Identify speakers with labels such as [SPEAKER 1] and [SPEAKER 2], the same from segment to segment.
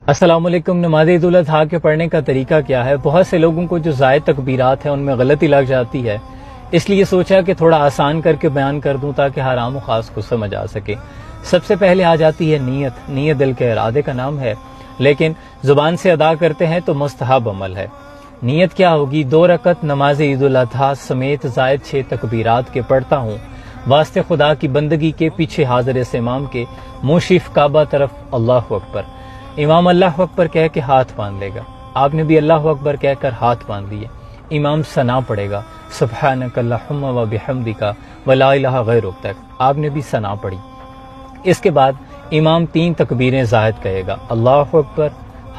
[SPEAKER 1] السلام علیکم۔ نماز عید الاضحیٰ کے پڑھنے کا طریقہ کیا ہے؟ بہت سے لوگوں کو جو زائد تکبیرات ہیں ان میں غلطی لگ جاتی ہے، اس لیے سوچا کہ تھوڑا آسان کر کے بیان کر دوں تاکہ ہر عام و خاص کو سمجھ آ سکے۔ سب سے پہلے آ جاتی ہے نیت۔ نیت دل کے ارادے کا نام ہے، لیکن زبان سے ادا کرتے ہیں تو مستحب عمل ہے۔ نیت کیا ہوگی؟ 2 رکعت نماز عید الاضحیٰ سمیت زائد 6 تکبیرات کے پڑھتا ہوں، واسطے خدا کی بندگی کے، پیچھے حاضر امام کے، منہ شریف کعبہ طرف اللہ اکبر۔ امام اللہ اکبر کہہ کے ہاتھ باندھ لے گا، آپ نے بھی اللہ اکبر کہہ کر ہاتھ باندھ لیے۔ امام ثنا پڑھے گا، سبحانک اللہم و بحمدک ولا الہ غیرک تک، آپ نے بھی ثنا پڑھی۔ اس کے بعد امام 3 تکبیریں زائد کہے گا، اللہ اکبر،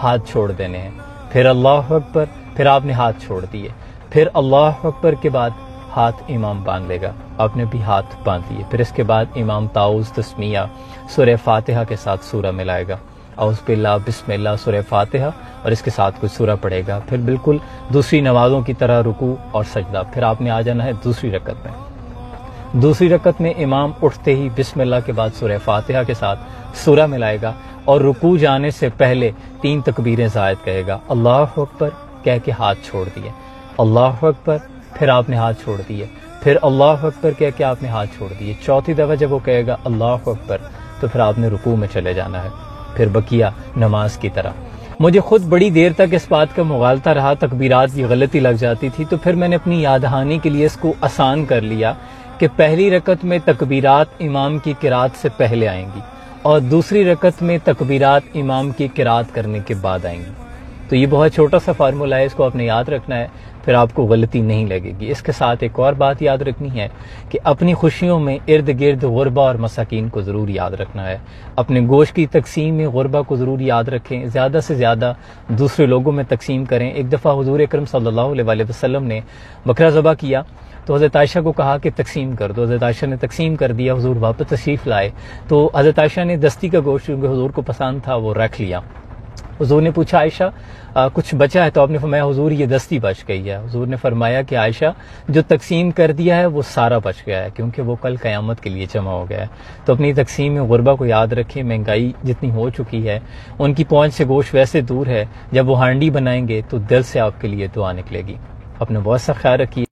[SPEAKER 1] ہاتھ چھوڑ دینے ہیں، پھر اللہ اکبر، پھر آپ نے ہاتھ چھوڑ دیے، پھر اللہ اکبر کے بعد ہاتھ امام باندھ لے گا، آپ نے بھی ہاتھ باندھ لیے۔ پھر اس کے بعد امام تعوذ تسمیہ سورہ فاتحہ کے ساتھ سورہ ملائے گا، اعوذ باللہ، بسم اللہ، سورہ فاتحہ، اور اس کے ساتھ کچھ سورہ پڑھے گا۔ پھر بالکل دوسری نمازوں کی طرح رکوع اور سجدہ۔ پھر آپ نے آ جانا ہے دوسری رکعت میں۔ دوسری رکعت میں امام اٹھتے ہی بسم اللہ کے بعد سورہ فاتحہ کے ساتھ سورہ ملائے گا، اور رکوع جانے سے پہلے 3 تکبیریں زائد کہے گا، اللہ اکبر کہہ کے ہاتھ چھوڑ دیے، اللہ اکبر، پھر آپ نے ہاتھ چھوڑ دیے، پھر اللہ اکبر کہہ کے آپ نے ہاتھ چھوڑ دیے۔ چوتھی دفعہ جب وہ کہے گا اللہ اکبر تو پھر آپ نے رکوع میں چلے جانا ہے، پھر بقیہ نماز کی طرح۔ مجھے خود بڑی دیر تک اس بات کا مغالطہ رہا، تکبیرات کی غلطی لگ جاتی تھی، تو پھر میں نے اپنی یاد دہانی کے لیے اس کو آسان کر لیا کہ پہلی رکعت میں تکبیرات امام کی قرات سے پہلے آئیں گی، اور دوسری رکعت میں تکبیرات امام کی قرات کرنے کے بعد آئیں گی۔ تو یہ بہت چھوٹا سا فارمولہ ہے، اس کو آپ نے یاد رکھنا ہے، پھر آپ کو غلطی نہیں لگے گی۔ اس کے ساتھ ایک اور بات یاد رکھنی ہے کہ اپنی خوشیوں میں ارد گرد غربا اور مساکین کو ضرور یاد رکھنا ہے۔ اپنے گوشت کی تقسیم میں غربا کو ضرور یاد رکھیں، زیادہ سے زیادہ دوسرے لوگوں میں تقسیم کریں۔ ایک دفعہ حضور اکرم صلی اللہ علیہ وسلم نے بکرا ذبح کیا تو حضرت عائشہ کو کہا کہ تقسیم کر دو، حضرت عائشہ نے تقسیم کر دیا، حضور واپس تشریف لائے تو حضرت عائشہ نے دستی کا گوشت جو حضور کو پسند تھا وہ رکھ لیا۔ حضور نے پوچھا عائشہ کچھ بچا ہے؟ تو آپ نے فرمایا حضور یہ دستی بچ گئی ہے۔ حضور نے فرمایا کہ عائشہ جو تقسیم کر دیا ہے وہ سارا بچ گیا ہے، کیونکہ وہ کل قیامت کے لیے جمع ہو گیا ہے۔ تو اپنی تقسیم میں غربا کو یاد رکھیں۔ مہنگائی جتنی ہو چکی ہے، ان کی پہنچ سے گوشت ویسے دور ہے، جب وہ ہانڈی بنائیں گے تو دل سے آپ کے لیے دعا نکلے گی۔ اپنا بہت سا خیال رکھیے۔